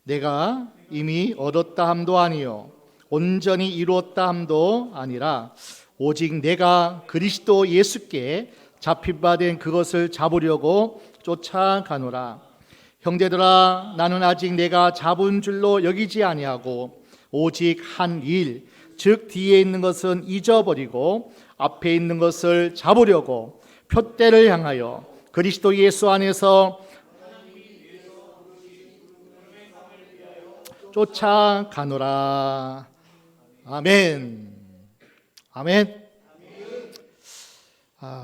내가 이미 얻었다 함도 아니요 온전히 이루었다 함도 아니라 오직 내가 그리스도 예수께 잡힌 바 된 그것을 잡으려고 쫓아가노라. 형제들아, 나는 아직 내가 잡은 줄로 여기지 아니하고 오직 한 일, 즉 뒤에 있는 것은 잊어버리고 앞에 있는 것을 잡으려고 표대를 향하여 그리스도 예수 안에서 쫓아가노라. 아멘. 아멘.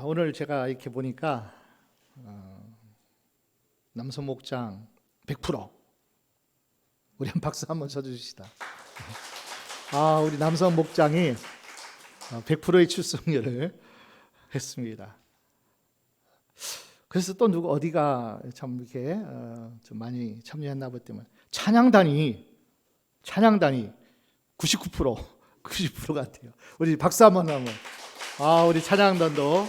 오늘 제가 이렇게 보니까 남성 목장 100%. 우리 한 박수 한번 쳐주시다. 우리 남성 목장이 100%의 출석률을 했습니다. 그래서 또 누구 어디가 참 이렇게 좀 많이 참여했나 보더만 찬양단이 90% 같아요. 우리 박수 한번 하면 우리 찬양단도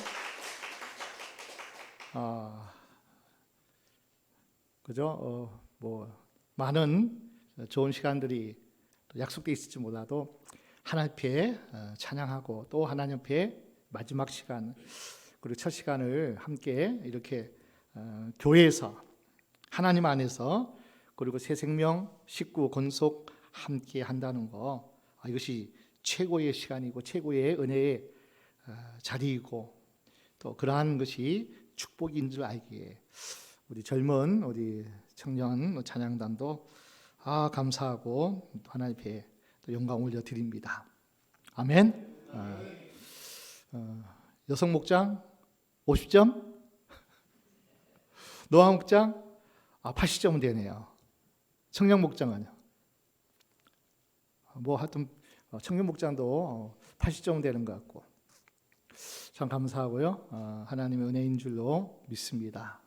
그죠? 많은 좋은 시간들이 약속돼 있을지 몰라도 하나님 앞에 찬양하고 또 하나님 앞에 마지막 시간 그리고 첫 시간을 함께 이렇게 교회에서 하나님 안에서 그리고 새 생명 식구 건속 함께 한다는 거 이것이 최고의 시간이고 최고의 은혜의 자리이고 또 그러한 것이 축복인 줄 알기에 우리 젊은 우리 청년 찬양단도 감사하고 하나님 앞에 또 영광 올려드립니다. 아멘. 여성 목장 50점, 노아 목장 80점은 되네요. 청년 목장은요. 하여튼 청년 목장도 80점은 되는 것 같고 참 감사하고요. 하나님의 은혜인 줄로 믿습니다.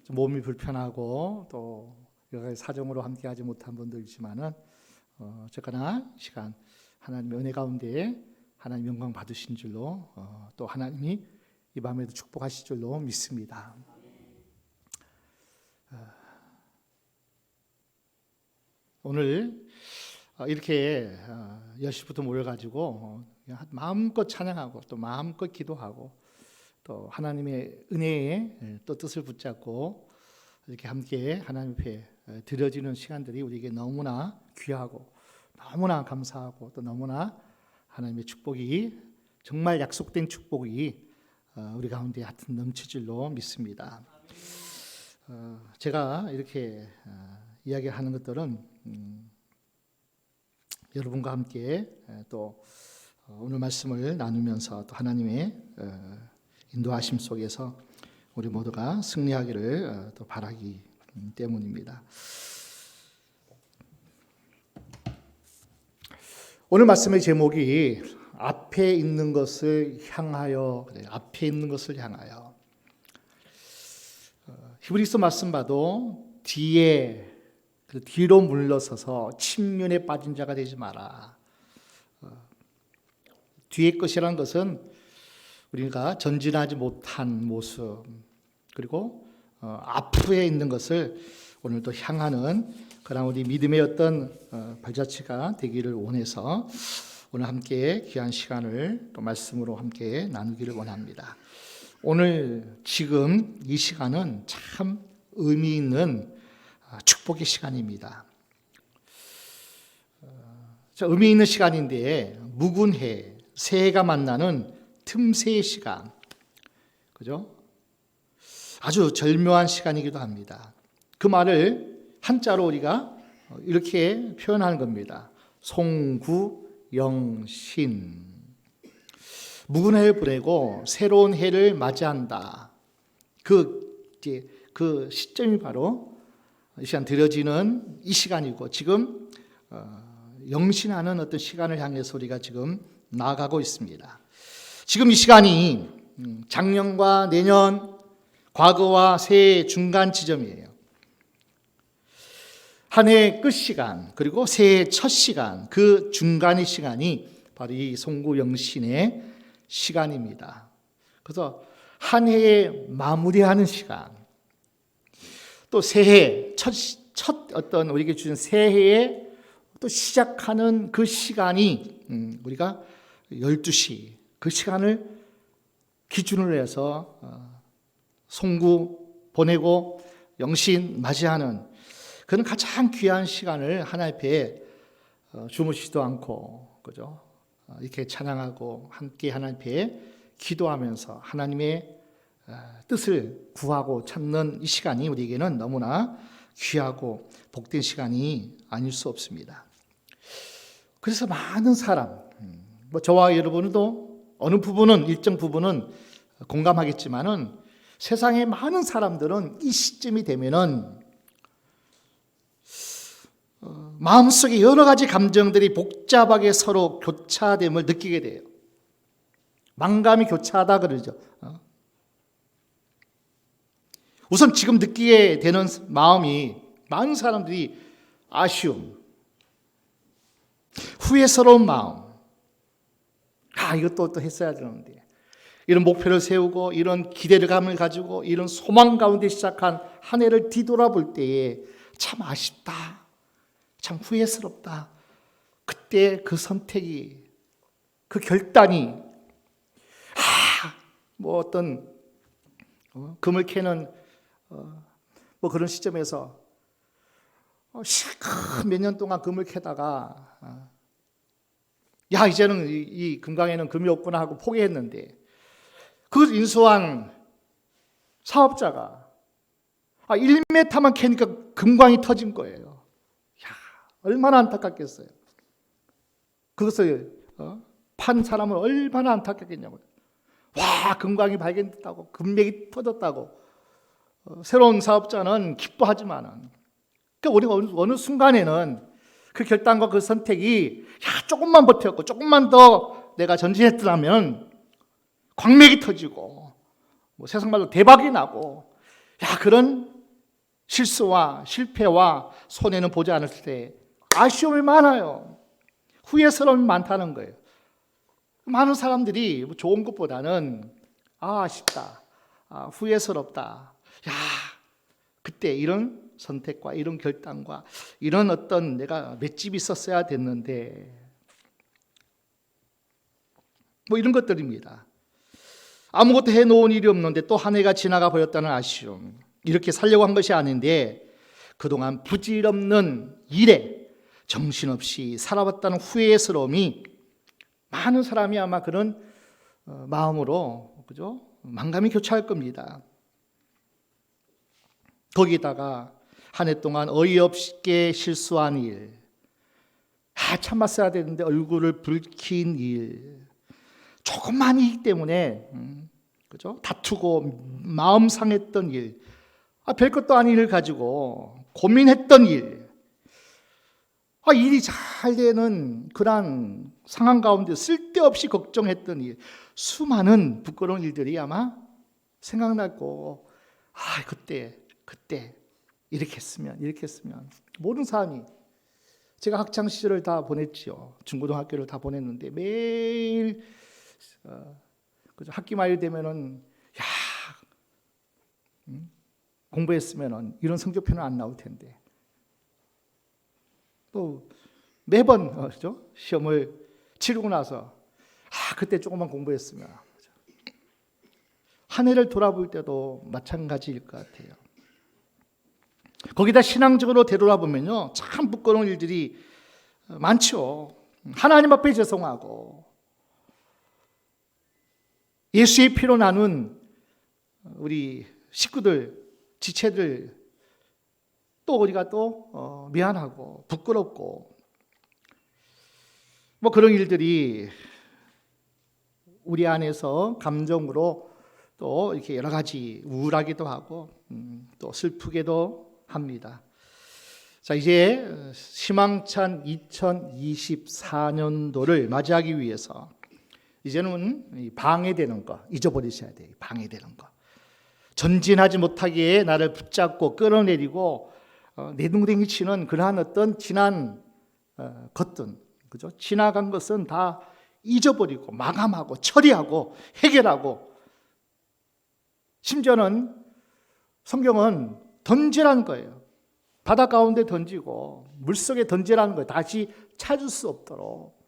좀 몸이 불편하고 또 여러 가지 사정으로 함께하지 못한 분도 있지만은 적당한 시간 하나님의 은혜 가운데 하나님 영광 받으신 줄로 또 하나님이 이 밤에도 축복하실 줄로 믿습니다. 오늘 이렇게 10시부터 모여가지고 마음껏 찬양하고 또 마음껏 기도하고 또 하나님의 은혜에 또 뜻을 붙잡고 이렇게 함께 하나님 앞에 드려지는 시간들이 우리에게 너무나 귀하고 너무나 감사하고 또 너무나 하나님의 축복이 정말 약속된 축복이 우리 가운데 하여튼 넘칠 줄로 믿습니다. 제가 이렇게 이야기하는 것들은 여러분과 함께 또 오늘 말씀을 나누면서 또 하나님의 인도하심 속에서 우리 모두가 승리하기를 또 바라기 때문입니다. 오늘 말씀의 제목이 앞에 있는 것을 향하여, 앞에 있는 것을 향하여. 히브리서 말씀 봐도 뒤로 물러서서 침륜에 빠진 자가 되지 마라. 뒤의 것이라는 것은 우리가 전진하지 못한 모습 그리고 앞에 있는 것을 오늘도 향하는 그런 우리 믿음의 어떤 발자취가 되기를 원해서 오늘 함께 귀한 시간을 또 말씀으로 함께 나누기를 원합니다. 오늘 지금 이 시간은 참 의미 있는 축복의 시간입니다. 의미 있는 시간인데 묵은 해, 새해가 만나는 틈새의 시간, 그죠? 아주 절묘한 시간이기도 합니다. 그 말을 한자로 우리가 이렇게 표현하는 겁니다. 송구영신. 묵은 해를 보내고 새로운 해를 맞이한다. 그 시점이 바로 이 시간 드려지는 이 시간이고 지금 영신하는 어떤 시간을 향해서 우리가 지금 나아가고 있습니다. 지금 이 시간이 작년과 내년, 과거와 새해의 중간 지점이에요. 한 해의 끝 시간 그리고 새해의 첫 시간, 그 중간의 시간이 바로 이 송구영신의 시간입니다. 그래서 한 해의 마무리하는 시간, 또 새해 첫 첫 어떤 우리에게 주신 새해에 또 시작하는 그 시간이 우리가 12시 그 시간을 기준으로 해서 송구 보내고 영신 맞이하는 그런 가장 귀한 시간을 하나님 앞에 주무시지도 않고 그죠? 이렇게 찬양하고 함께 하나님 앞에 기도하면서 하나님의 뜻을 구하고 찾는 이 시간이 우리에게는 너무나 귀하고 복된 시간이 아닐 수 없습니다. 그래서 많은 사람, 저와 여러분도 어느 부분은 일정 부분은 공감하겠지만은 세상의 많은 사람들은 이 시점이 되면은 마음속에 여러 가지 감정들이 복잡하게 서로 교차됨을 느끼게 돼요. 만감이 교차하다 그러죠. 우선 지금 느끼게 되는 마음이 많은 사람들이 아쉬움, 후회스러운 마음. 이것도 또 했어야 되는데. 이런 목표를 세우고 이런 기대감을 가지고 이런 소망 가운데 시작한 한 해를 뒤돌아볼 때에 참 아쉽다. 참 후회스럽다. 그때 그 선택이, 그 결단이, 뭐 어떤 금을 캐는 뭐 그런 시점에서 실컷 몇 년 동안 금을 캐다가 이제는 이 금강에는 금이 없구나 하고 포기했는데 그걸 인수한 사업자가 1m만 캐니까 금광이 터진 거예요. 얼마나 안타깝겠어요. 그것을 판 사람은 얼마나 안타깝겠냐고요. 금광이 발견됐다고, 금맥이 터졌다고. 새로운 사업자는 기뻐하지만은, 그러니까 우리가 어느 순간에는 그 결단과 그 선택이 조금만 버텼고, 조금만 더 내가 전진했더라면 광맥이 터지고, 뭐 세상 말로 대박이 나고, 그런 실수와 실패와 손해는 보지 않았을 때 아쉬움이 많아요. 후회스러움이 많다는 거예요. 많은 사람들이 좋은 것보다는 아쉽다, 후회스럽다. 그때 이런 선택과 이런 결단과 이런 어떤 내가 맷집이 있었어야 됐는데 뭐 이런 것들입니다. 아무것도 해놓은 일이 없는데 또 한 해가 지나가 버렸다는 아쉬움. 이렇게 살려고 한 것이 아닌데 그동안 부질없는 일에 정신없이 살아왔다는 후회스러움이 많은 사람이 아마 그런 마음으로 그죠? 만감이 교차할 겁니다. 거기다가 한 해 동안 어이없게 실수한 일, 참았어야 되는데 얼굴을 붉힌 일, 조금만 이기 때문에 그죠? 다투고 마음 상했던 일, 별것도 아닌 일을 가지고 고민했던 일, 일이 잘 되는 그런 상황 가운데 쓸데없이 걱정했던 일, 수많은 부끄러운 일들이 아마 생각나고 그때 이렇게 했으면 모든 사람이 제가 학창 시절을 다 보냈지요. 중고등학교를 다 보냈는데 매일 학기 말 되면은 공부했으면은 이런 성적표는 안 나올 텐데 또 매번 시험을 치르고 나서 그때 조금만 공부했으면 한 해를 돌아볼 때도 마찬가지일 것 같아요. 거기다 신앙적으로 되돌아보면요 참 부끄러운 일들이 많죠. 하나님 앞에 죄송하고 예수의 피로 나눈 우리 식구들, 지체들 또 우리가 또 미안하고 부끄럽고 뭐 그런 일들이 우리 안에서 감정으로 또 이렇게 여러 가지 우울하기도 하고 또 슬프게도 합니다. 자, 이제 희망찬 2024년도를 맞이하기 위해서 이제는 방해되는 거 잊어버리셔야 돼요. 방해되는 거. 전진하지 못하기에 나를 붙잡고 끌어내리고 내둥댕이 치는 그러한 어떤 지난 것들, 그죠? 지나간 것은 다 잊어버리고 마감하고 처리하고 해결하고 심지어는 성경은 던지라는 거예요. 바다 가운데 던지고 물속에 던지라는 거예요. 다시 찾을 수 없도록.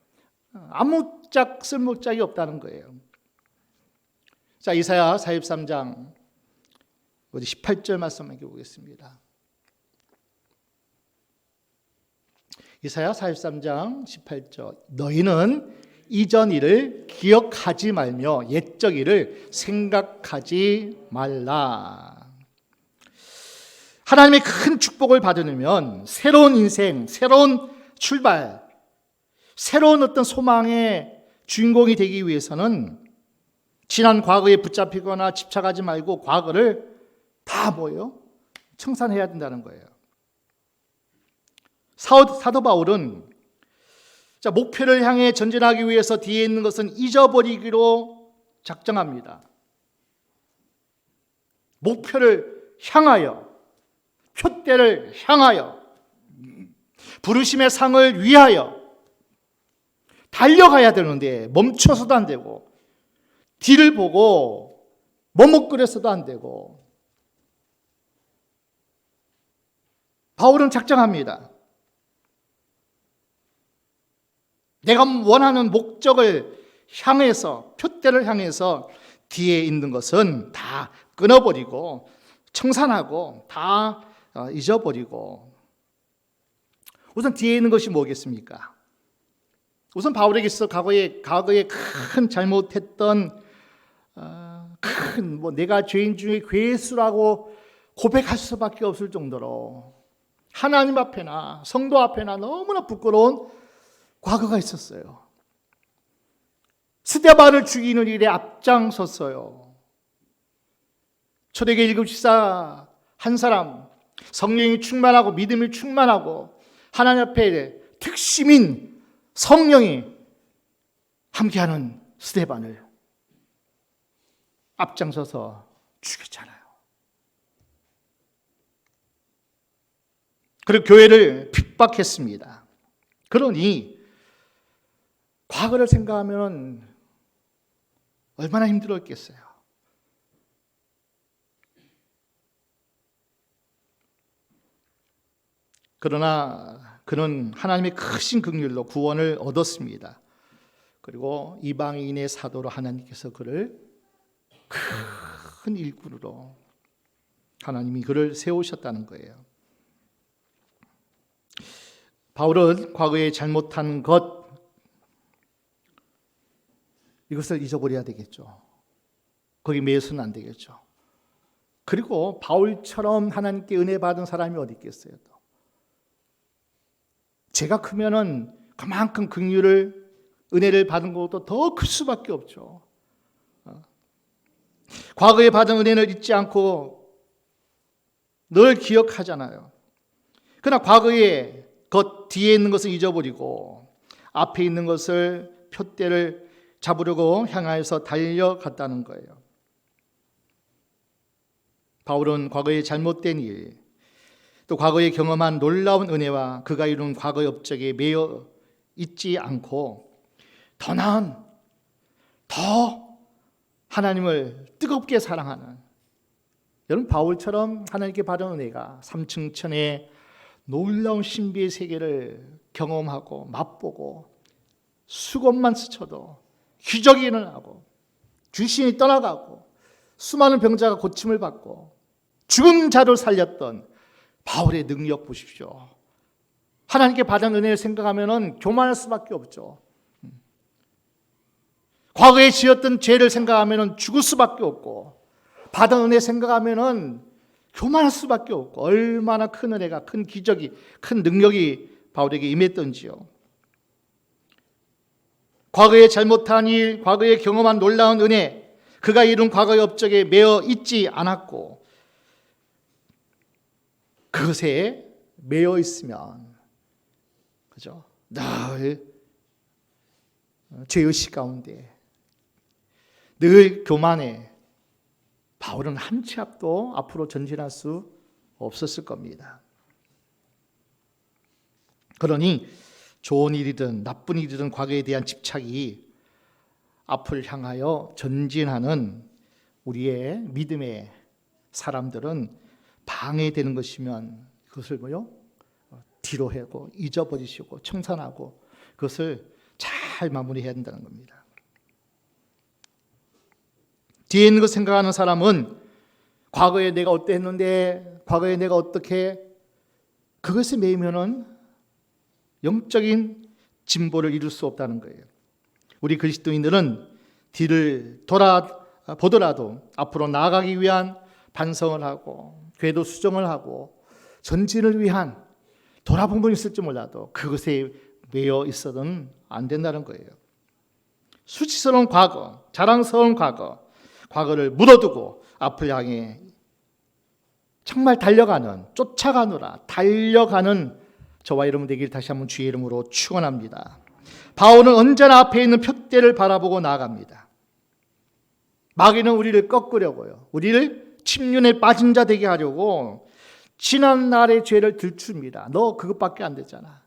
아무짝 쓸모짝이 없다는 거예요. 자, 이사야 43장 18절 말씀 읽어보겠습니다. 이사야 43장 18절. 너희는 이전 일을 기억하지 말며 옛적 일을 생각하지 말라. 하나님의 큰 축복을 받으려면 새로운 인생, 새로운 출발, 새로운 어떤 소망의 주인공이 되기 위해서는 지난 과거에 붙잡히거나 집착하지 말고 과거를 다 뭐예요? 청산해야 된다는 거예요. 사도 바울은 목표를 향해 전진하기 위해서 뒤에 있는 것은 잊어버리기로 작정합니다. 목표를 향하여, 표대를 향하여, 부르심의 상을 위하여 달려가야 되는데 멈춰서도 안 되고, 뒤를 보고 머뭇거려서도 안 되고. 바울은 작정합니다. 내가 원하는 목적을 향해서, 표대를 향해서 뒤에 있는 것은 다 끊어버리고 청산하고 다 잊어버리고. 우선 뒤에 있는 것이 뭐겠습니까? 우선 바울에게서 과거에 큰 잘못했던 큰 내가 죄인 중에 괴수라고 고백할 수밖에 없을 정도로 하나님 앞에나 성도 앞에나 너무나 부끄러운 과거가 있었어요. 스데반을 죽이는 일에 앞장섰어요. 초대교회 7집사 한 사람, 성령이 충만하고 믿음이 충만하고 하나님 앞에 특심인 성령이 함께하는 스데반을 앞장서서 죽였잖아요. 그리고 교회를 핍박했습니다. 그러니 과거를 생각하면 얼마나 힘들었겠어요. 그러나 그는 하나님의 크신 긍휼로 구원을 얻었습니다. 그리고 이방인의 사도로 하나님께서 그를 큰 일꾼으로 하나님이 그를 세우셨다는 거예요. 바울은 과거에 잘못한 것, 이것을 잊어버려야 되겠죠. 거기 매여서는 안 되겠죠. 그리고 바울처럼 하나님께 은혜 받은 사람이 어디 있겠어요? 또. 제가 크면은 그만큼 긍휼을, 은혜를 받은 것도 더 클 수밖에 없죠. 과거에 받은 은혜를 잊지 않고 늘 기억하잖아요. 그러나 과거의 것 뒤에 있는 것을 잊어버리고 앞에 있는 것을, 표대를 잡으려고 향하여서 달려갔다는 거예요. 바울은 과거의 잘못된 일, 또 과거에 경험한 놀라운 은혜와 그가 이룬 과거의 업적에 매여 있지 않고 더 나은, 더 하나님을 뜨겁게 사랑하는, 여러분 바울처럼 하나님께 받은 은혜가 삼층천의 놀라운 신비의 세계를 경험하고 맛보고 수건만 스쳐도 기적이 일어나고 귀신이 떠나가고 수많은 병자가 고침을 받고 죽은 자를 살렸던 바울의 능력 보십시오. 하나님께 받은 은혜를 생각하면 교만할 수밖에 없죠. 과거에 지었던 죄를 생각하면 죽을 수밖에 없고, 받은 은혜 생각하면 교만할 수밖에 없고, 얼마나 큰 은혜가, 큰 기적이, 큰 능력이 바울에게 임했던지요. 과거에 잘못한 일, 과거에 경험한 놀라운 은혜, 그가 이룬 과거의 업적에 매여 있지 않았고, 그것에 매여 있으면, 그죠? 늘 죄의식 가운데, 늘 교만해, 바울은 한 치 앞도 앞으로 전진할 수 없었을 겁니다. 그러니 좋은 일이든 나쁜 일이든 과거에 대한 집착이 앞을 향하여 전진하는 우리의 믿음의 사람들은 방해되는 것이면 그것을 뭐요? 뒤로 하고 잊어버리시고 청산하고 그것을 잘 마무리해야 된다는 겁니다. 뒤에 있는 거 생각하는 사람은 과거에 내가 어땠는데, 과거에 내가 어떻게, 그것에 매이면은 영적인 진보를 이룰 수 없다는 거예요. 우리 그리스도인들은 뒤를 돌아보더라도 앞으로 나아가기 위한 반성을 하고 궤도 수정을 하고 전진을 위한 돌아본 분 있을지 몰라도 그것에 매여 있어서는 안 된다는 거예요. 수치스러운 과거, 자랑스러운 과거를 묻어두고 앞을 향해 정말 쫓아가노라 달려가는 저와 여러분 되길 다시 한번 주의 이름으로 축원합니다. 바울은 언제나 앞에 있는 표대를 바라보고 나아갑니다. 마귀는 우리를 꺾으려고요. 우리를 침륜에 빠진 자 되게 하려고 지난 날의 죄를 들춥니다. 너 그것밖에 안 됐잖아.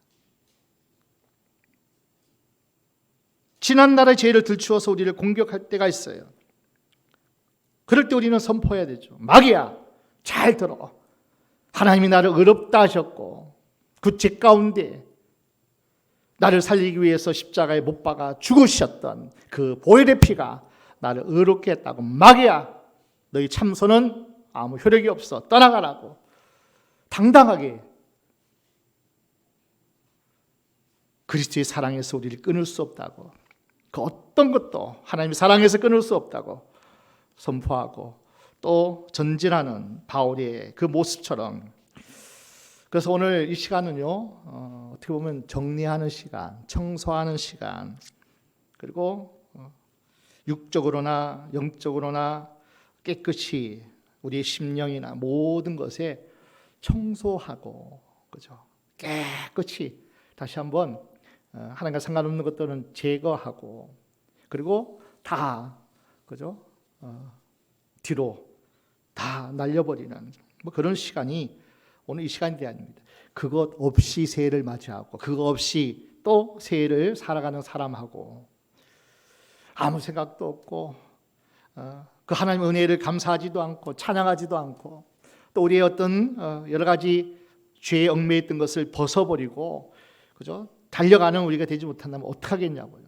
지난 날의 죄를 들추어서 우리를 공격할 때가 있어요. 그럴 때 우리는 선포해야 되죠. 마귀야, 잘 들어. 하나님이 나를 의롭다 하셨고 그 죄 가운데 나를 살리기 위해서 십자가에 못 박아 죽으셨던 그 보혈의 피가 나를 의롭게 했다고. 마귀야, 너희 참소는 아무 효력이 없어. 떠나가라고. 당당하게 그리스도의 사랑에서 우리를 끊을 수 없다고, 그 어떤 것도 하나님의 사랑에서 끊을 수 없다고 선포하고 또 전진하는 바울의 그 모습처럼. 그래서 오늘 이 시간은요, 어떻게 보면 정리하는 시간, 청소하는 시간, 그리고 육적으로나 영적으로나 깨끗이 우리의 심령이나 모든 것에 청소하고, 그죠? 깨끗이 다시 한번 하나님과 상관없는 것들은 제거하고, 그리고 다, 그죠? 뒤로 다 날려버리는 뭐 그런 시간이 오늘 이 시간이 되어야 합니다. 그것 없이 새해를 맞이하고 그것 없이 또 새해를 살아가는 사람하고 아무 생각도 없고 그 하나님의 은혜를 감사하지도 않고 찬양하지도 않고 또 우리의 어떤 여러 가지 죄에 얽매였던 것을 벗어버리고, 그죠? 달려가는 우리가 되지 못한다면 어떡하겠냐고요.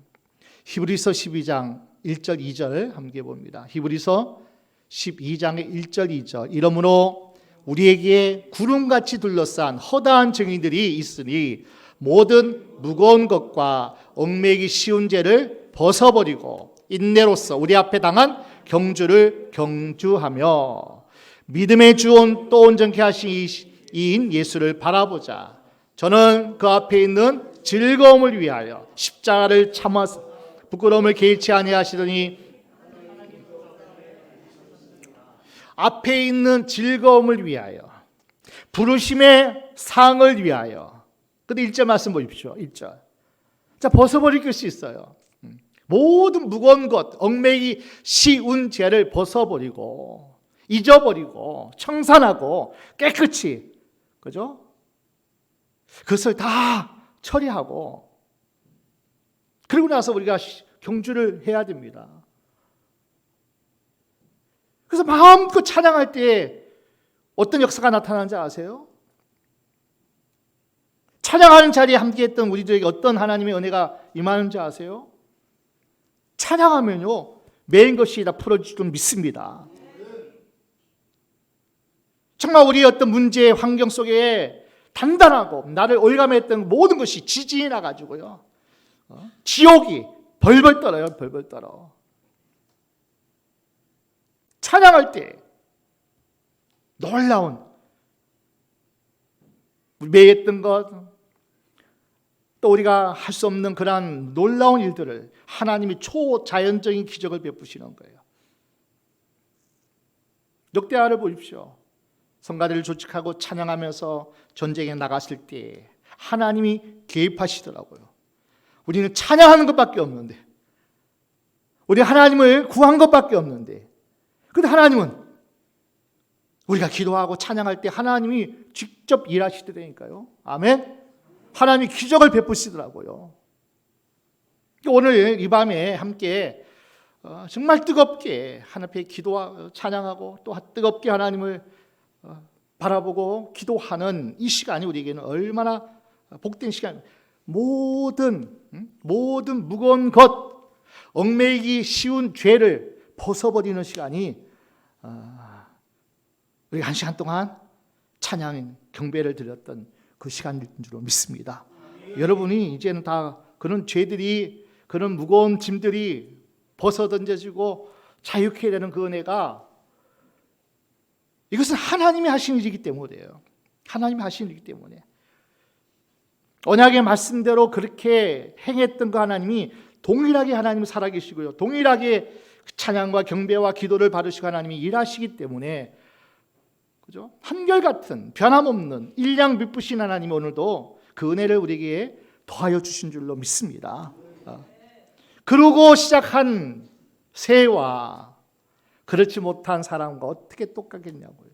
히브리서 12장 1절 2절 함께 봅니다. 히브리서 12장의 1절 2절. 이러므로 우리에게 구름같이 둘러싼 허다한 증인들이 있으니 모든 무거운 것과 얽매이기 쉬운 죄를 벗어버리고 인내로써 우리 앞에 당한 경주를 경주하며 믿음의 주온 또 온전케 하신 이인 예수를 바라보자. 저는 그 앞에 있는 즐거움을 위하여 십자가를 참아 부끄러움을 개의치 아니하시더니, 앞에 있는 즐거움을 위하여, 부르심의 상을 위하여. 근데 1절 말씀 보십시오. 1절. 자, 벗어버릴 것이 있어요. 모든 무거운 것, 얽매이기 쉬운 죄를 벗어버리고 잊어버리고 청산하고 깨끗이, 그죠? 그것을 다 처리하고 그리고 나서 우리가 경주를 해야 됩니다. 그래서 마음껏 찬양할 때 어떤 역사가 나타나는지 아세요? 찬양하는 자리에 함께했던 우리들에게 어떤 하나님의 은혜가 임하는지 아세요? 찬양하면요 매인 것이 다 풀어질 줄 믿습니다. 정말 우리의 어떤 문제 환경 속에 단단하고 나를 올감했던 모든 것이 지진이 나가지고요 지옥이 벌벌 떨어요. 벌벌 떨어. 찬양할 때 놀라운 매였던 것, 또 우리가 할 수 없는 그러한 놀라운 일들을 하나님이 초자연적인 기적을 베푸시는 거예요. 역대하를 보십시오. 성가대를 조직하고 찬양하면서 전쟁에 나갔을 때 하나님이 개입하시더라고요. 우리는 찬양하는 것밖에 없는데, 우리 하나님을 구한 것밖에 없는데, 근데 하나님은 우리가 기도하고 찬양할 때 하나님이 직접 일하시더라니까요. 아멘. 하나님이 기적을 베푸시더라고요. 오늘 이 밤에 함께 정말 뜨겁게 하나님 앞에 기도하고 찬양하고 또 뜨겁게 하나님을 바라보고 기도하는 이 시간이 우리에게는 얼마나 복된 시간. 모든 무거운 것, 얽매이기 쉬운 죄를 벗어버리는 시간이 우리가 한 시간 동안 찬양 경배를 드렸던 그 시간인 줄로 믿습니다. 여러분이 이제는 다 그런 죄들이, 그런 무거운 짐들이 벗어던져지고 자유케 되는 그 은혜가, 이것은 하나님이 하신 일이기 때문이에요. 하나님이 하신 일이기 때문에 언약의 말씀대로 그렇게 행했던 그 하나님이 동일하게 하나님은 살아계시고요, 동일하게 찬양과 경배와 기도를 받으시고 하나님이 일하시기 때문에, 그죠? 한결같은 변함없는 일량 미쁘신 하나님이 오늘도 그 은혜를 우리에게 더하여 주신 줄로 믿습니다. 그러고 시작한 새해와 그렇지 못한 사람과 어떻게 똑같겠냐고요.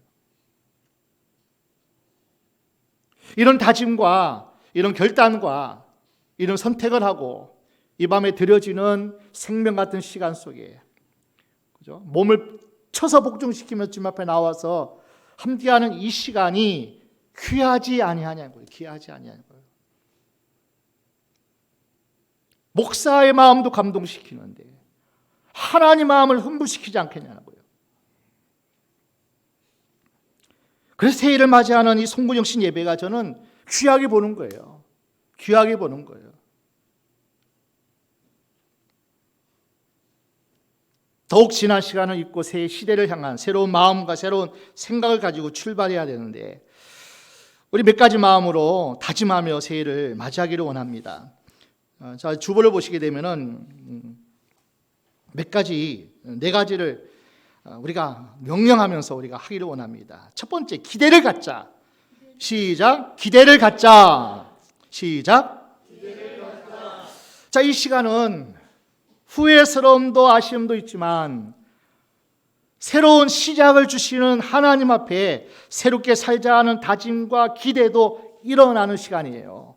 이런 다짐과 이런 결단과 이런 선택을 하고 이 밤에 드려지는 생명 같은 시간 속에, 그죠? 몸을 쳐서 복종시키며 주님 앞에 나와서 함께하는 이 시간이 귀하지 아니하냐고요. 귀하지 아니하냐고요. 목사의 마음도 감동시키는데 하나님 마음을 흥분시키지 않겠냐고요. 그래서 새해를 맞이하는 이 송구영신 예배가 저는 귀하게 보는 거예요. 귀하게 보는 거예요. 더욱 지난 시간을 잊고 새 시대를 향한 새로운 마음과 새로운 생각을 가지고 출발해야 되는데, 우리 몇 가지 마음으로 다짐하며 새해를 맞이하기를 원합니다. 자, 주보를 보시게 되면은 몇 가지, 네 가지를 우리가 명령하면서 우리가 하기를 원합니다. 첫 번째, 기대를 갖자. 시작. 기대를 갖자. 시작. 기대를 갖자. 자, 이 시간은 후회스러움도 아쉬움도 있지만 새로운 시작을 주시는 하나님 앞에 새롭게 살자 하는 다짐과 기대도 일어나는 시간이에요.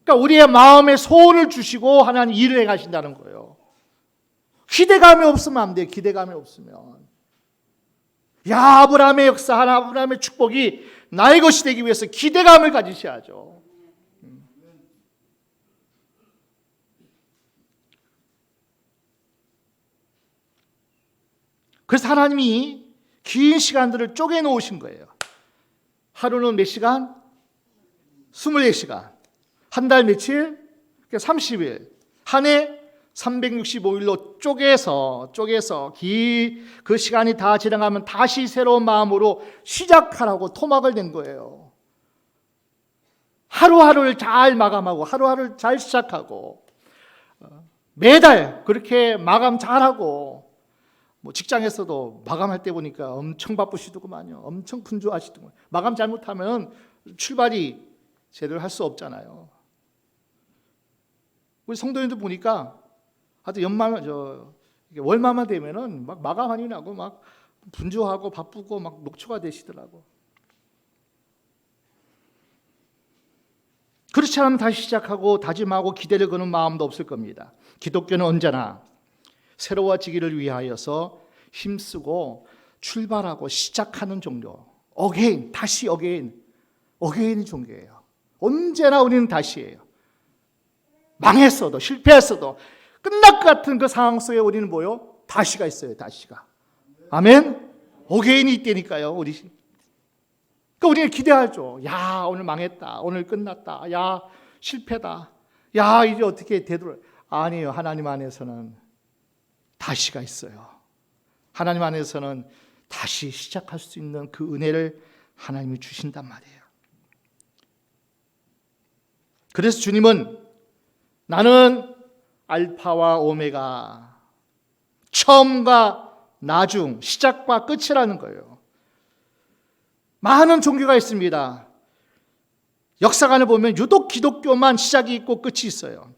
그러니까 우리의 마음에 소원을 주시고 하나님 일을 행하신다는 거예요. 기대감이 없으면 안 돼요. 기대감이 없으면. 야, 아브라함의 역사, 아브라함의 축복이 나의 것이 되기 위해서 기대감을 가지셔야죠. 그래서 하나님이 긴 시간들을 쪼개 놓으신 거예요. 하루는 몇 시간? 24시간. 한 달 며칠? 30일. 한 해 365일로 쪼개서 그 시간이 다 지나가면 다시 새로운 마음으로 시작하라고 토막을 낸 거예요. 하루하루를 잘 마감하고 하루하루를 잘 시작하고 매달 그렇게 마감 잘하고, 뭐 직장에서도 마감할 때 보니까 엄청 바쁘시더구만요. 엄청 분주하시더구만. 마감 잘못하면 출발이 제대로 할 수 없잖아요. 우리 성도님들 보니까 하여튼 월말만 되면은 막 마감하니 나고 막 분주하고 바쁘고 막 녹초가 되시더라고. 그렇지 않으면 다시 시작하고 다짐하고 기대를 거는 마음도 없을 겁니다. 기독교는 언제나 새로워지기를 위하여서 힘쓰고 출발하고 시작하는 종교. 어게인, 다시 어게인이 종교예요. 언제나 우리는 다시예요. 망했어도 실패했어도 끝날 것 같은 그 상황 속에 우리는 뭐요? 다시가 있어요. 다시가. 아멘. 어게인이 있다니까요. 그러니까 우리는 기대하죠. 야, 오늘 망했다. 오늘 끝났다. 야, 실패다. 야, 이제 어떻게 되돌아. 아니에요. 하나님 안에서는 다시가 있어요. 하나님 안에서는 다시 시작할 수 있는 그 은혜를 하나님이 주신단 말이에요. 그래서 주님은 나는 알파와 오메가, 처음과 나중, 시작과 끝이라는 거예요. 많은 종교가 있습니다. 역사관을 보면 유독 기독교만 시작이 있고 끝이 있어요.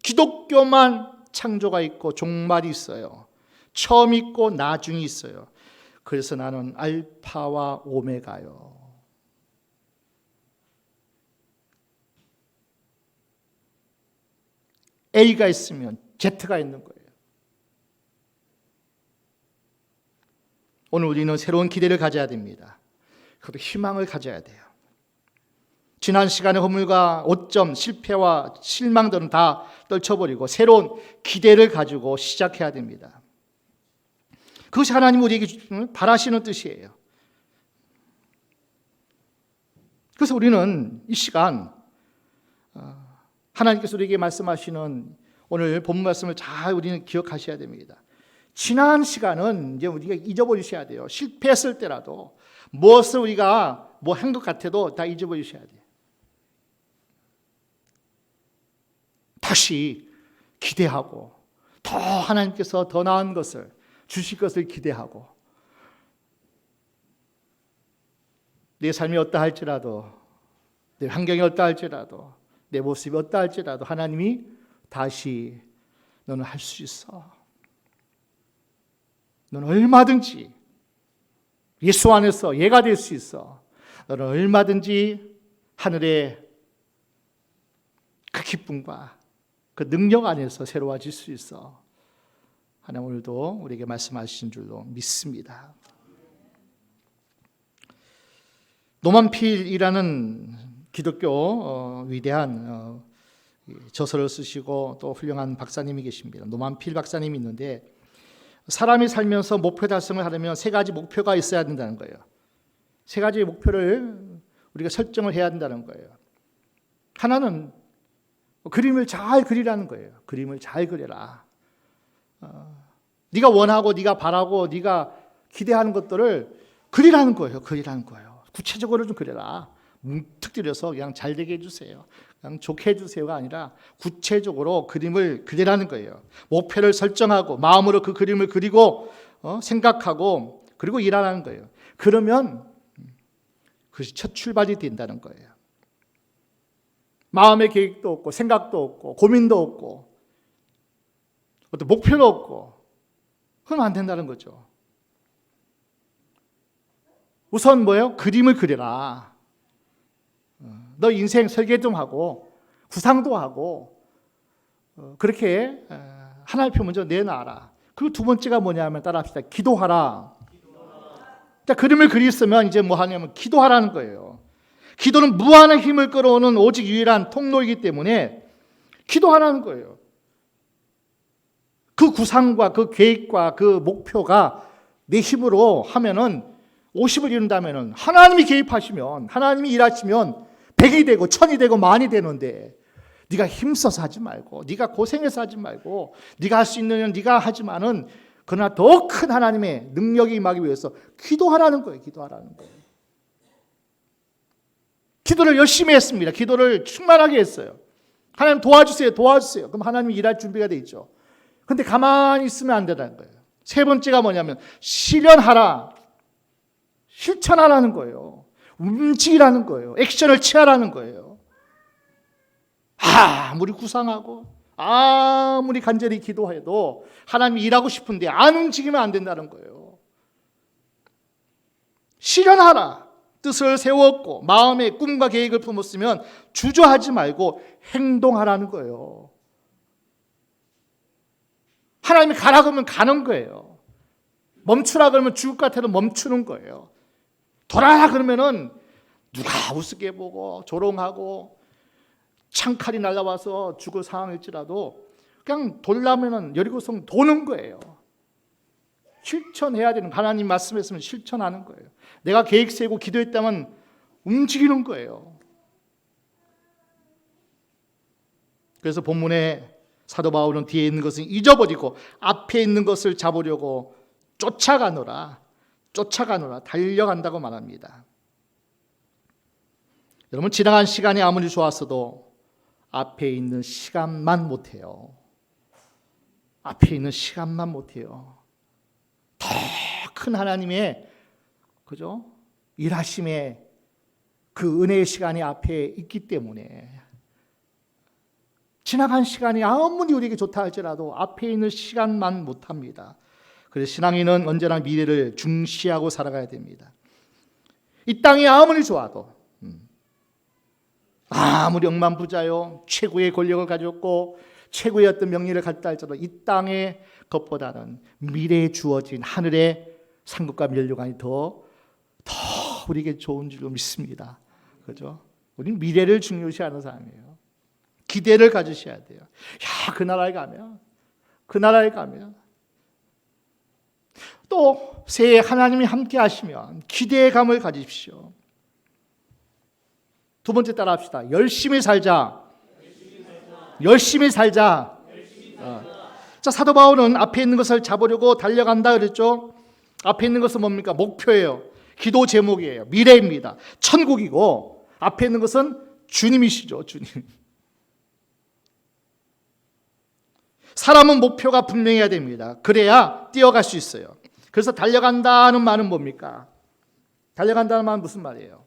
기독교만 창조가 있고 종말이 있어요. 처음 있고 나중이 있어요. 그래서 나는 알파와 오메가요. A가 있으면 Z가 있는 거예요. 오늘 우리는 새로운 기대를 가져야 됩니다. 그것도 희망을 가져야 돼요. 지난 시간의 허물과 오점, 실패와 실망들은 다 떨쳐버리고 새로운 기대를 가지고 시작해야 됩니다. 그것이 하나님 우리에게 바라시는 뜻이에요. 그래서 우리는 이 시간 하나님께서 우리에게 말씀하시는 오늘 본문 말씀을 잘 우리는 기억하셔야 됩니다. 지난 시간은 이제 우리가 잊어버리셔야 돼요. 실패했을 때라도 무엇을 우리가 뭐 한 것 같아도 다 잊어버리셔야 돼요. 다시 기대하고 더 하나님께서 더 나은 것을 주실 것을 기대하고 내 삶이 어떠 할지라도 내 환경이 어떠 할지라도 내 모습이 어떠 할지라도 하나님이 다시 너는 할 수 있어. 너는 얼마든지 예수 안에서 얘가 될 수 있어. 너는 얼마든지 하늘의 그 기쁨과 그 능력 안에서 새로워질 수 있어. 하나님 오늘도 우리에게 말씀하신 줄로 믿습니다. 노만필이라는 기독교 위대한 저서를 쓰시고 또 훌륭한 박사님이 계십니다. 노만필 박사님이 있는데 사람이 살면서 목표 달성을 하려면 세 가지 목표가 있어야 된다는 거예요. 세 가지 목표를 우리가 설정을 해야 된다는 거예요. 하나는 그림을 잘 그리라는 거예요. 그림을 잘 그려라. 네가 원하고 네가 바라고 네가 기대하는 것들을 그리라는 거예요. 그리라는 거예요. 구체적으로 좀 그려라. 뭉툭뜨려서 그냥 잘 되게 해주세요. 그냥 좋게 해주세요가 아니라 구체적으로 그림을 그리라는 거예요. 목표를 설정하고 마음으로 그 그림을 그리고 생각하고 그리고 일하라는 거예요. 그러면 그것이 첫 출발이 된다는 거예요. 마음의 계획도 없고 생각도 없고 고민도 없고 어떤 목표도 없고 그러면 안 된다는 거죠. 우선 뭐예요? 그림을 그려라. 너 인생 설계 좀 하고 구상도 하고 그렇게 하나의 표 먼저 내놔라. 그리고 두 번째가 뭐냐면 따라합시다. 기도하라. 자, 그림을 그리으면 이제 뭐 하냐면 기도하라는 거예요. 기도는 무한한 힘을 끌어오는 오직 유일한 통로이기 때문에 기도하라는 거예요. 그 구상과 그 계획과 그 목표가 내 힘으로 하면은 50을 이룬다면은 하나님이 개입하시면 하나님이 일하시면 100이 되고 1000이 되고 만이 되는데 네가 힘써서 하지 말고 네가 고생해서 하지 말고 네가 할 수 있는 건 네가 하지만은 그러나 더 큰 하나님의 능력이 임하기 위해서 기도하라는 거예요. 기도하라는 거예요. 기도를 열심히 했습니다. 기도를 충만하게 했어요. 하나님 도와주세요. 도와주세요. 그럼 하나님이 일할 준비가 돼 있죠. 근데 가만히 있으면 안 된다는 거예요. 세 번째가 뭐냐면 실현하라. 실천하라는 거예요. 움직이라는 거예요. 액션을 취하라는 거예요. 아무리 구상하고 아무리 간절히 기도해도 하나님이 일하고 싶은데 안 움직이면 안 된다는 거예요. 실현하라. 뜻을 세웠고 마음에 꿈과 계획을 품었으면 주저하지 말고 행동하라는 거예요. 하나님이 가라 그러면 가는 거예요. 멈추라 그러면 죽을 것 같아도 멈추는 거예요. 돌아라 그러면은 누가 우습게 보고 조롱하고 창칼이 날라와서 죽을 상황일지라도 그냥 돌라면은 여리고성 도는 거예요. 실천해야 되는, 하나님 말씀했으면 실천하는 거예요. 내가 계획 세우고 기도했다면 움직이는 거예요. 그래서 본문에 사도 바울은 뒤에 있는 것을 잊어버리고 앞에 있는 것을 잡으려고 쫓아가노라, 달려간다고 말합니다. 여러분, 지나간 시간이 아무리 좋았어도 앞에 있는 시간만 못해요. 앞에 있는 시간만 못해요. 더 큰 하나님의 그죠? 일하심의 그 은혜의 시간이 앞에 있기 때문에 지나간 시간이 아무리 우리에게 좋다 할지라도 앞에 있는 시간만 못합니다. 그래서 신앙인은 언제나 미래를 중시하고 살아가야 됩니다. 이 땅이 아무리 좋아도 아무리 억만부자요 최고의 권력을 가졌고 최고의 어떤 명예를 갖다 할지라도 이 땅의 것보다는 미래에 주어진 하늘의 상급과 면류관이 더 우리에게 좋은 줄로 믿습니다. 그죠? 우리는 미래를 중요시하는 사람이에요. 기대를 가지셔야 돼요. 야, 그 나라에 가면 또 새해 하나님이 함께 하시면 기대감을 가지십시오. 두 번째 따라 합시다. 열심히 살자. 열심히 살자. 자, 사도 바울은 앞에 있는 것을 잡으려고 달려간다 그랬죠. 앞에 있는 것은 뭡니까? 목표예요. 기도 제목이에요. 미래입니다. 천국이고 앞에 있는 것은 주님이시죠. 주님. 사람은 목표가 분명해야 됩니다. 그래야 뛰어갈 수 있어요. 그래서 달려간다는 말은 뭡니까? 달려간다는 말은 무슨 말이에요?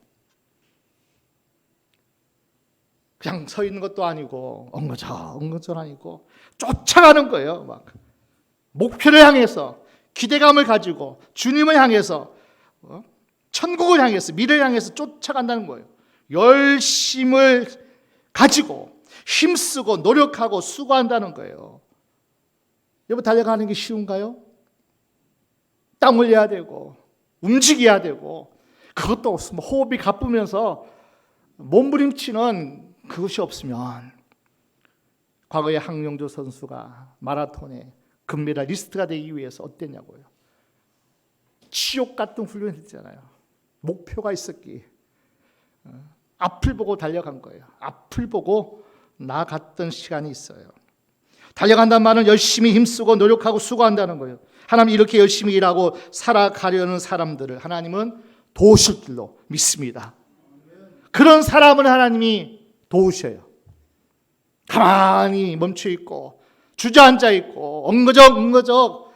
그냥 서 있는 것도 아니고 엉거저 아니고 쫓아가는 거예요. 막 목표를 향해서 기대감을 가지고 주님을 향해서 천국을 향해서 미래를 향해서 쫓아간다는 거예요. 열심을 가지고 힘쓰고 노력하고 수고한다는 거예요. 여러분, 달려가는 게 쉬운가요? 땀 흘려야 되고 움직여야 되고 그것도 없으면 호흡이 가쁘면서 몸부림치는 그것이 없으면 과거에 황영조 선수가 마라톤에 금메달리스트가 되기 위해서 어땠냐고요. 지옥 같은 훈련을 했잖아요. 목표가 있었기에 앞을 보고 달려간 거예요. 앞을 보고 나아갔던 시간이 있어요. 달려간다는 말은 열심히 힘쓰고 노력하고 수고한다는 거예요. 하나님 이렇게 열심히 일하고 살아가려는 사람들을 하나님은 도우실 줄로 믿습니다. 그런 사람을 하나님이 도우셔요. 가만히 멈춰 있고 주저앉아 있고 엉거적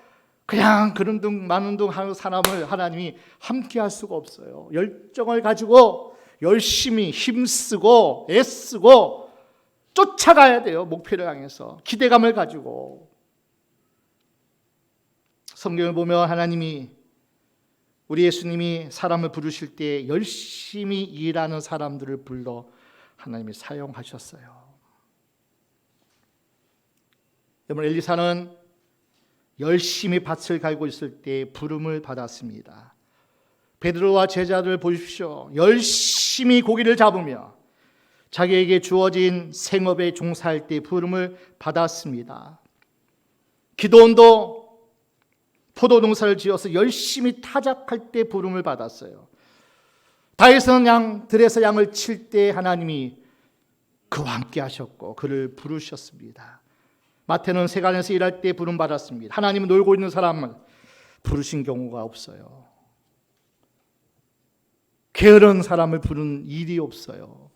그냥 그런 둥 마는 둥 하는 사람을 하나님이 함께 할 수가 없어요. 열정을 가지고 열심히 힘쓰고 애쓰고 쫓아가야 돼요. 목표를 향해서 기대감을 가지고. 성경을 보면 하나님이 우리 예수님이 사람을 부르실 때 열심히 일하는 사람들을 불러 하나님이 사용하셨어요. 여러분, 엘리사는 열심히 밭을 갈고 있을 때 부름을 받았습니다. 베드로와 제자들 보십시오. 열심히 고기를 잡으며 자기에게 주어진 생업에 종사할 때 부름을 받았습니다. 기도원도 포도농사를 지어서 열심히 타작할 때 부름을 받았어요. 다윗은 들에서 양을 칠 때 하나님이 그와 함께 하셨고 그를 부르셨습니다. 마태는 세간에서 일할 때 부름 받았습니다. 하나님은 놀고 있는 사람을 부르신 경우가 없어요. 게으른 사람을 부른 일이 없어요.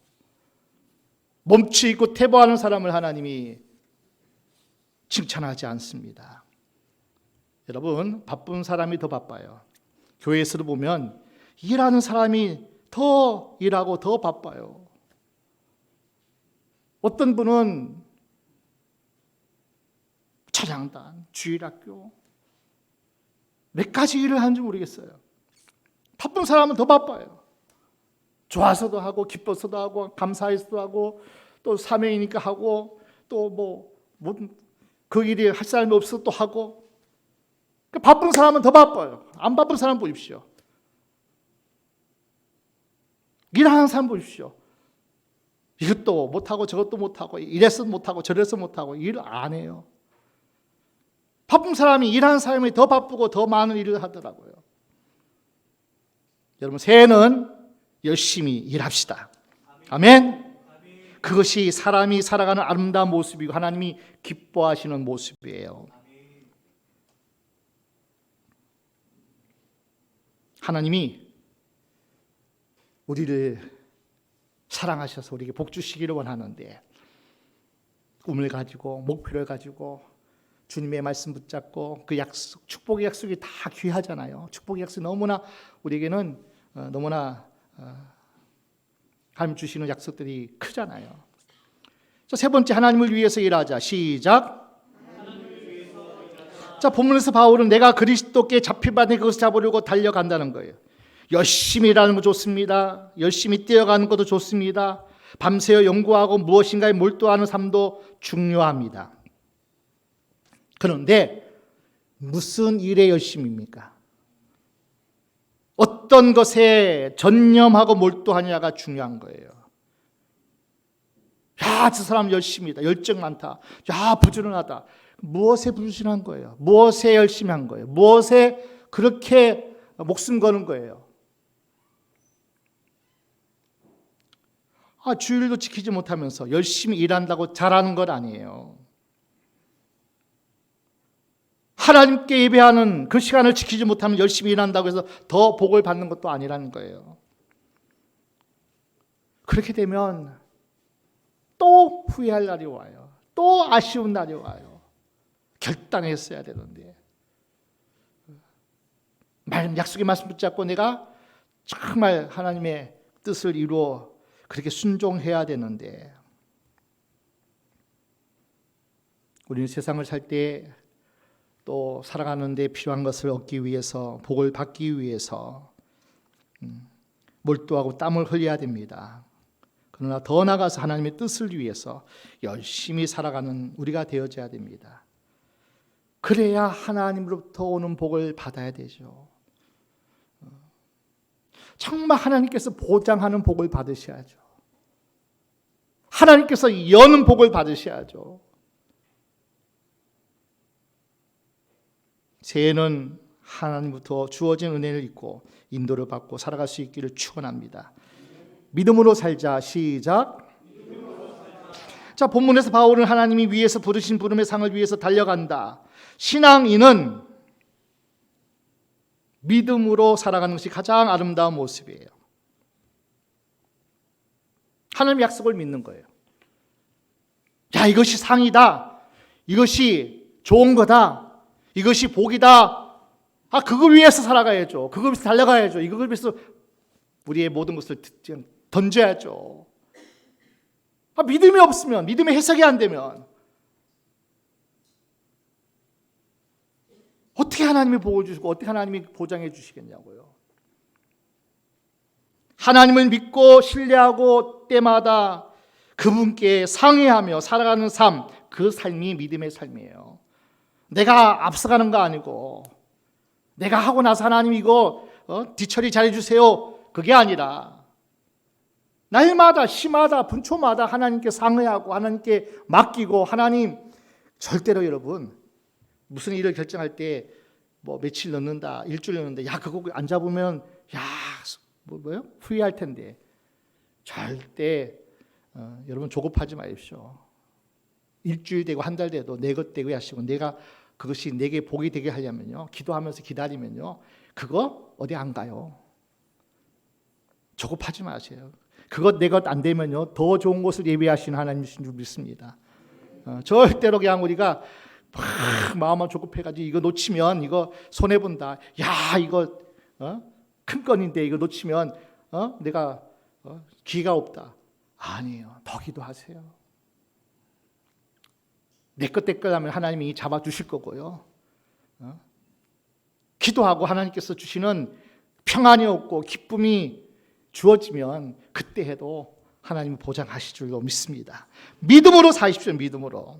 몸치 있고 태보하는 사람을 하나님이 칭찬하지 않습니다. 여러분, 바쁜 사람이 더 바빠요. 교회에서도 보면 일하는 사람이 더 일하고 더 바빠요. 어떤 분은 찬양단, 주일학교 몇 가지 일을 하는지 모르겠어요. 바쁜 사람은 더 바빠요. 좋아서도 하고 기뻐서도 하고 감사해서도 하고 또 사명이니까 하고 또 그 일이 할 사람이 없어서 또 하고. 바쁜 사람은 더 바빠요. 안 바쁜 사람 보십시오. 일하는 사람 보십시오. 이것도 못하고 저것도 못하고 이래서 못하고 저래서 못하고 일 안 해요. 바쁜 사람이 일하는 사람이 더 바쁘고 더 많은 일을 하더라고요. 여러분, 새해는 열심히 일합시다. 아멘. 그것이 사람이 살아가는 아름다운 모습이고 하나님이 기뻐하시는 모습이에요. 하나님이 우리를 사랑하셔서 우리에게 복 주시기를 원하는데 꿈을 가지고 목표를 가지고 주님의 말씀 붙잡고 그 약속, 축복의 약속이 다 귀하잖아요. 축복의 약속이 너무나 우리에게는 너무나 하나님 주시는 약속들이 크잖아요. 자, 세 번째, 하나님을 위해서 일하자. 시작. 자, 본문에서 바울은 내가 그리스도께 잡히받은 그것을 잡으려고 달려간다는 거예요. 열심히 일하는 거 좋습니다. 열심히 뛰어가는 것도 좋습니다. 밤새워 연구하고 무엇인가에 몰두하는 삶도 중요합니다. 그런데 무슨 일에 열심입니까? 어떤 것에 전념하고 몰두하냐가 중요한 거예요. 야, 저 사람 열심히다. 열정 많다. 야, 부지런하다. 무엇에 부지런한 거예요? 무엇에 열심히 한 거예요? 무엇에 그렇게 목숨 거는 거예요? 주일도 지키지 못하면서 열심히 일한다고 잘하는 건 아니에요. 하나님께 예배하는 그 시간을 지키지 못하면 열심히 일한다고 해서 더 복을 받는 것도 아니라는 거예요. 그렇게 되면 또 후회할 날이 와요. 또 아쉬운 날이 와요. 결단했어야 되는데, 약속의 말씀 붙잡고 내가 정말 하나님의 뜻을 이루어 그렇게 순종해야 되는데, 우리는 세상을 살 때 또 살아가는 데 필요한 것을 얻기 위해서, 복을 받기 위해서 몰두하고 땀을 흘려야 됩니다. 그러나 더 나아가서 하나님의 뜻을 위해서 열심히 살아가는 우리가 되어져야 됩니다. 그래야 하나님으로부터 오는 복을 받아야 되죠. 정말 하나님께서 보장하는 복을 받으셔야죠. 하나님께서 여는 복을 받으셔야죠. 새해는 하나님부터 주어진 은혜를 입고 인도를 받고 살아갈 수 있기를 축원합니다. 믿음으로 살자. 시작. 자, 본문에서 바울은 하나님이 위에서 부르신 부름의 상을 위해서 달려간다. 신앙인은 믿음으로 살아가는 것이 가장 아름다운 모습이에요. 하나님의 약속을 믿는 거예요. 야, 이것이 상이다. 이것이 좋은 거다. 이것이 복이다. 그걸 위해서 살아가야죠. 그걸 위해서 달려가야죠. 이걸 위해서 우리의 모든 것을 던져야죠. 믿음이 없으면, 믿음의 해석이 안 되면 어떻게 하나님이 복을 주시고 어떻게 하나님이 보장해 주시겠냐고요. 하나님을 믿고 신뢰하고 때마다 그분께 상의하며 살아가는 삶, 그 삶이 믿음의 삶이에요. 내가 앞서가는 거 아니고, 내가 하고 나서 하나님 이거 뒤처리 잘해 주세요, 그게 아니라 날마다 시마다 분초마다 하나님께 상의하고 하나님께 맡기고, 하나님 절대로 여러분 무슨 일을 결정할 때 며칠 넣는다, 일주일 넣는다, 야 그거 안 잡으면 뭐요? 후회할 텐데, 절대 여러분 조급하지 마십시오. 일주일 되고 한 달 돼도 내 것 되고 하시고, 내가 그것이 내게 복이 되게 하려면요, 기도하면서 기다리면요, 그거 어디 안 가요. 조급하지 마세요. 그것 내 것 안 되면요, 더 좋은 것을 예비하시는 하나님이신 줄 믿습니다. 절대로 그냥 우리가 막 마음만 조급해가지고 이거 놓치면 이거 손해 본다. 야 이거 큰 건인데 이거 놓치면 내가 기회가 없다. 아니에요. 더 기도하세요. 내 것 하면 하나님이 잡아주실 거고요. 기도하고 하나님께서 주시는 평안이 없고 기쁨이 주어지면 그때 해도 하나님이 보장하실 줄로 믿습니다. 믿음으로 사십시오. 믿음으로.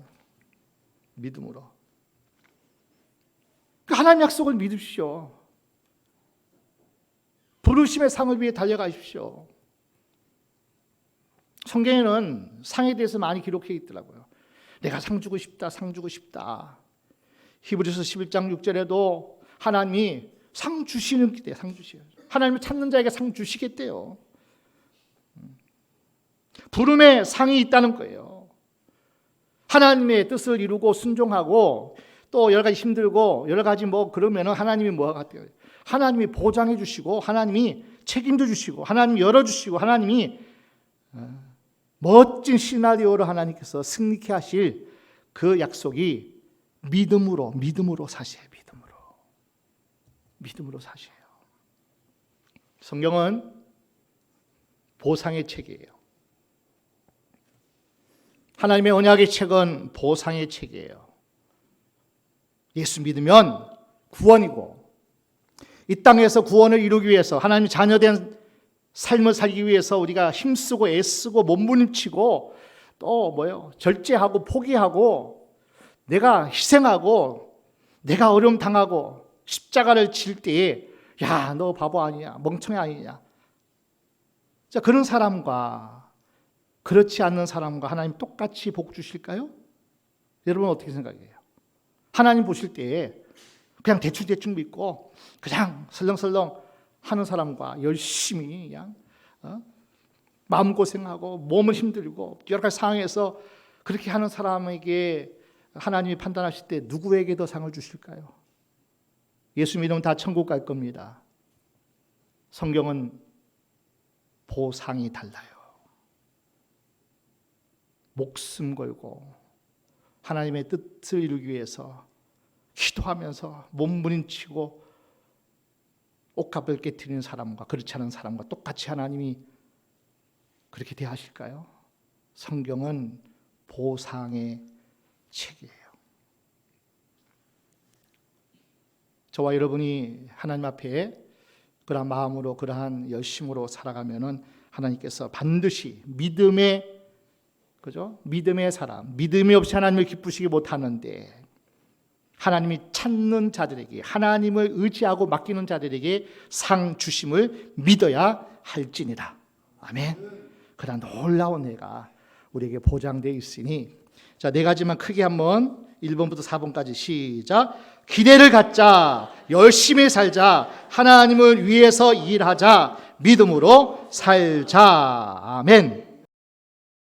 하나님 약속을 믿으십시오. 부르심의 상을 위해 달려가십시오. 성경에는 상에 대해서 많이 기록해 있더라고요. 내가 상 주고 싶다, 상 주고 싶다. 히브리서 11장 6절에도 하나님이 상 주시는 기대, 상 주시요. 하나님을 찾는 자에게 상 주시겠대요. 부름에 상이 있다는 거예요. 하나님의 뜻을 이루고 순종하고 또 여러 가지 힘들고 여러 가지 그러면은 하나님이 뭐가 같아요? 하나님이 보장해 주시고 하나님이 책임져 주시고 하나님이 열어 주시고 하나님이 멋진 시나리오로 하나님께서 승리케 하실 그 약속이 믿음으로 사셔요. 믿음으로 사셔요. 성경은 보상의 책이에요. 하나님의 언약의 책은 보상의 책이에요. 예수 믿으면 구원이고, 이 땅에서 구원을 이루기 위해서 하나님의 자녀된 삶을 살기 위해서 우리가 힘쓰고 애쓰고 몸부림치고 또 절제하고 포기하고 내가 희생하고 내가 어려움 당하고 십자가를 질 때에 야, 너 바보 아니냐? 멍청이 아니냐? 자, 그런 사람과 그렇지 않는 사람과 하나님 똑같이 복 주실까요? 여러분 어떻게 생각해요? 하나님 보실 때 그냥 대충 믿고 그냥 설렁설렁 하는 사람과 열심히 그냥 마음고생하고 몸을 힘들고 여러 가지 상황에서 그렇게 하는 사람에게 하나님이 판단하실 때 누구에게 더 상을 주실까요? 예수 믿으면 다 천국 갈 겁니다. 성경은 보상이 달라요. 목숨 걸고 하나님의 뜻을 이루기 위해서 기도하면서 몸부림치고 옷값을 깨트리는 사람과 그렇지 않은 사람과 똑같이 하나님이 그렇게 대하실까요? 성경은 보상의 책이에요. 저와 여러분이 하나님 앞에 그러한 마음으로 그러한 열심으로 살아가면은 하나님께서 반드시 믿음의 사람, 믿음이 없이 하나님을 기쁘시게 못하는데 하나님이 찾는 자들에게, 하나님을 의지하고 맡기는 자들에게 상 주심을 믿어야 할지니라. 아멘. 그러나 놀라운 애가 우리에게 보장되어 있으니, 자, 네 가지만 크게 한번 1번부터 4번까지 시작. 기대를 갖자, 열심히 살자, 하나님을 위해서 일하자, 믿음으로 살자. 아멘.